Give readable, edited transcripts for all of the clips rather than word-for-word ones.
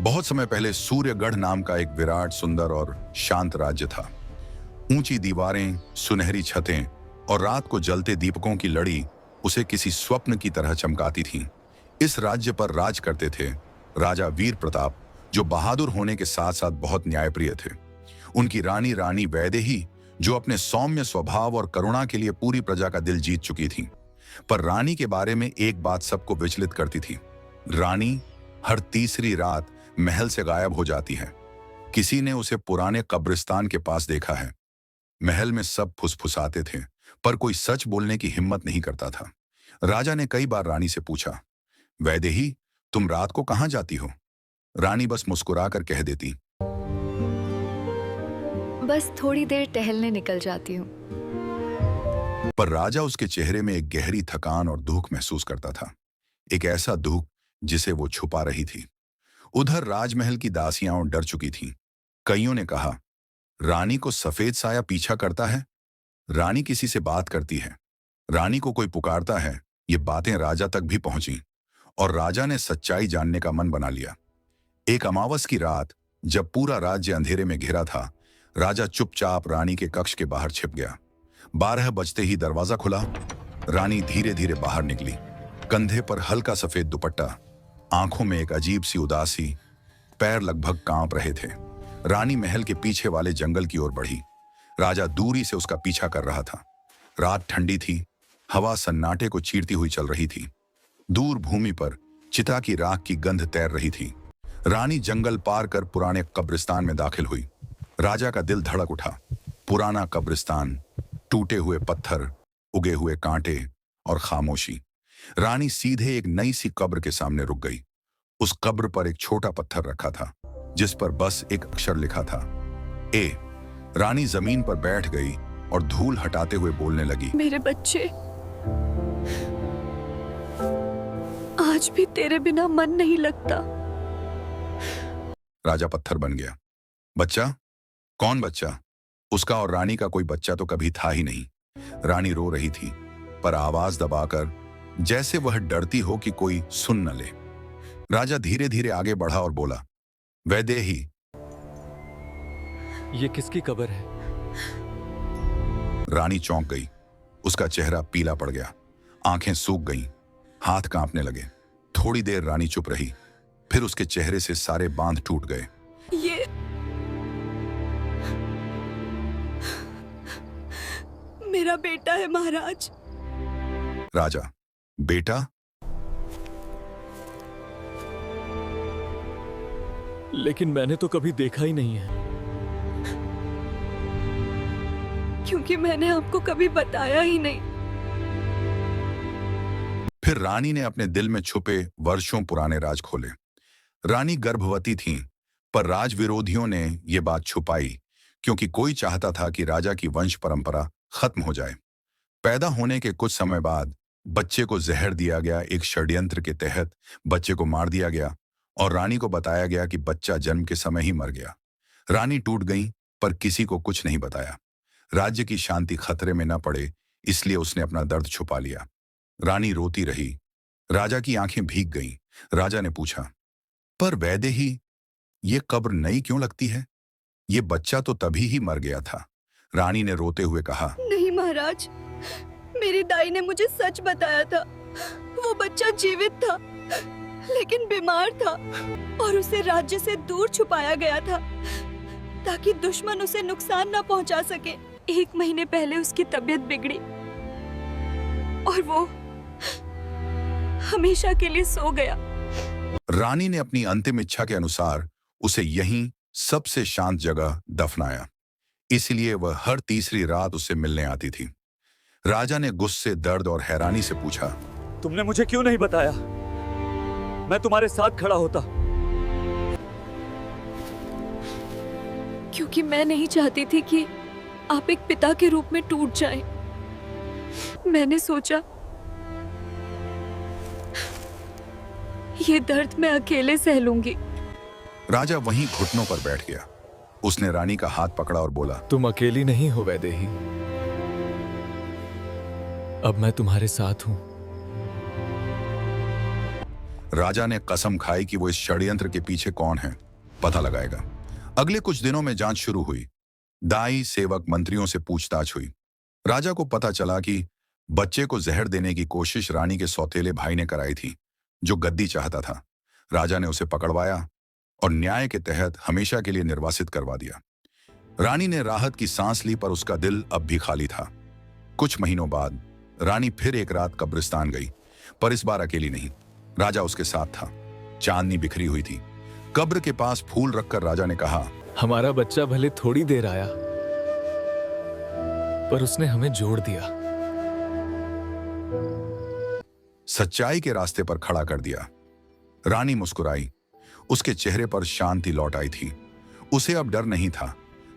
बहुत समय पहले सूर्यगढ़ नाम का एक विराट, सुंदर और शांत राज्य था। ऊंची दीवारें, सुनहरी छतें और रात को जलते दीपकों की लड़ी उसे किसी स्वप्न की तरह चमकाती थीं। इस राज्य पर राज करते थे राजा वीर प्रताप, जो बहादुर होने के साथ साथ बहुत न्यायप्रिय थे। उनकी रानी वैदेही, जो अपने सौम्य स्वभाव और करुणा के लिए पूरी प्रजा का दिल जीत चुकी थी। पर रानी के बारे में एक बात सबको विचलित करती थी। रानी हर तीसरी रात महल से गायब हो जाती है। किसी ने उसे पुराने कब्रिस्तान के पास देखा है। महल में सब फुसफुसाते थे, पर कोई सच बोलने की हिम्मत नहीं करता था। राजा ने कई बार रानी से पूछा, वैदेही, तुम रात को कहां जाती हो? रानी बस मुस्कुराकर कह देती, बस थोड़ी देर टहलने निकल जाती हूँ। पर राजा उसके चेहरे में एक गहरी थकान और दुख महसूस करता था। एक ऐसा दुख जिसे वो छुपा रही थी। उधर राजमहल की दासियां डर चुकी थीं। कईयों ने कहा, रानी को सफेद साया पीछा करता है, रानी किसी से बात करती है, रानी को कोई पुकारता है। ये बातें राजा तक भी पहुंची और राजा ने सच्चाई जानने का मन बना लिया। एक अमावस की रात, जब पूरा राज्य अंधेरे में घिरा था, राजा चुपचाप रानी के कक्ष के बाहर छिप गया। 12 बजते ही दरवाजा खुला। रानी धीरे धीरे बाहर निकली। कंधे पर हल्का सफेद दुपट्टा, आंखों में एक अजीब सी उदासी, पैर लगभग कांप रहे थे। रानी महल के पीछे वाले जंगल की ओर बढ़ी। राजा दूरी से उसका पीछा कर रहा था। रात ठंडी थी, हवा सन्नाटे को चीरती हुई चल रही थी। दूर भूमि पर चिता की राख की गंध तैर रही थी। रानी जंगल पार कर पुराने कब्रिस्तान में दाखिल हुई। राजा का दिल धड़क उठा। पुराना कब्रिस्तान, टूटे हुए पत्थर, उगे हुए कांटे और खामोशी। रानी सीधे एक नई सी कब्र के सामने रुक गई। उस कब्र पर एक छोटा पत्थर रखा था, जिस पर बस एक अक्षर लिखा था, ए। रानी जमीन पर बैठ गई और धूल हटाते हुए बोलने लगी, मेरे बच्चे, आज भी तेरे बिना मन नहीं लगता। राजा पत्थर बन गया। बच्चा? कौन बच्चा? उसका और रानी का कोई बच्चा तो कभी था ही नहीं। रानी रो रही थी, पर आवाज दबाकर, जैसे वह डरती हो कि कोई सुन न ले। राजा धीरे धीरे आगे बढ़ा और बोला, वैदेही। ये किसकी कब्र है? रानी चौंक गई। उसका चेहरा पीला पड़ गया, आंखें सूख गईं, हाथ कांपने लगे। थोड़ी देर रानी चुप रही, फिर उसके चेहरे से सारे बांध टूट गए। ये मेरा बेटा है महाराज। राजा, बेटा? लेकिन मैंने तो कभी देखा ही नहीं है। क्योंकि मैंने आपको कभी बताया ही नहीं। फिर रानी ने अपने दिल में छुपे वर्षों पुराने राज खोले। रानी गर्भवती थीं, पर राज विरोधियों ने यह बात छुपाई, क्योंकि कोई चाहता था कि राजा की वंश परंपरा खत्म हो जाए। पैदा होने के कुछ समय बाद बच्चे को जहर दिया गया। एक षड्यंत्र के तहत बच्चे को मार दिया गया और रानी को बताया गया कि बच्चा जन्म के समय ही मर गया। रानी टूट गई, पर किसी को कुछ नहीं बताया। राज्य की शांति खतरे में न पड़े, इसलिए उसने अपना दर्द छुपा लिया। रानी रोती रही। राजा की आंखें भीग गईं। राजा ने पूछा, पर वैदेही, ये कब्र नई क्यों लगती है? ये बच्चा तो तभी ही मर गया था। रानी ने रोते हुए कहा, नहीं महाराज, मेरी दाई ने मुझे सच बताया था। वो बच्चा जीवित था, लेकिन बीमार था और उसे राज्य से दूर छुपाया गया था, ताकि दुश्मन उसे नुकसान न पहुंचा सके। 1 महीने पहले उसकी तबीयत बिगड़ी और वो हमेशा के लिए सो गया। रानी ने अपनी अंतिम इच्छा के अनुसार उसे यहीं सबसे शांत जगह दफनाया। इसलिए वह हर तीसरी रात उससे मिलने आती थी। राजा ने गुस्से, दर्द और हैरानी से पूछा, तुमने मुझे क्यों नहीं बताया? मैं तुम्हारे साथ खड़ा होता। क्योंकि मैं नहीं चाहती थी कि आप एक पिता के रूप में टूट जाएं। मैंने सोचा ये दर्द मैं अकेले सह लूंगी। राजा वहीं घुटनों पर बैठ गया। उसने रानी का हाथ पकड़ा और बोला, तुम अकेली नहीं हो वैदेही। अब मैं तुम्हारे साथ हूं। राजा ने कसम खाई कि वो इस षड्यंत्र के पीछे कौन है पता लगाएगा। अगले कुछ दिनों में जांच शुरू हुई। दाई, सेवक, मंत्रियों से पूछताछ हुई। राजा को पता चला कि बच्चे को जहर देने की कोशिश रानी के सौतेले भाई ने कराई थी, जो गद्दी चाहता था। राजा ने उसे पकड़वाया और न्याय के तहत हमेशा के लिए निर्वासित करवा दिया। रानी ने राहत की सांस ली, पर उसका दिल अब भी खाली था। कुछ महीनों बाद रानी फिर एक रात कब्रिस्तान गई, पर इस बार अकेली नहीं। राजा उसके साथ था। चांदनी बिखरी हुई थी। कब्र के पास फूल रखकर राजा ने कहा, हमारा बच्चा भले थोड़ी देर आया, पर उसने हमें जोड़ दिया। सच्चाई के रास्ते पर खड़ा कर दिया। रानी मुस्कुराई। उसके चेहरे पर शांति लौट आई थी। उसे अब डर नहीं था,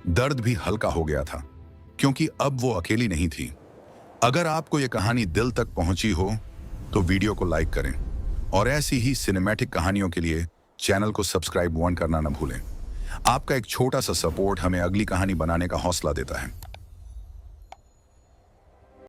दर्द भी हल्का हो गया था, क्योंकि अब वो अकेली नहीं थी। अगर आपको यह कहानी दिल तक पहुंची हो तो वीडियो को लाइक करें और ऐसी ही सिनेमैटिक कहानियों के लिए चैनल को सब्सक्राइब करना न भूलें। आपका एक छोटा सा सपोर्ट हमें अगली कहानी बनाने का हौसला देता है।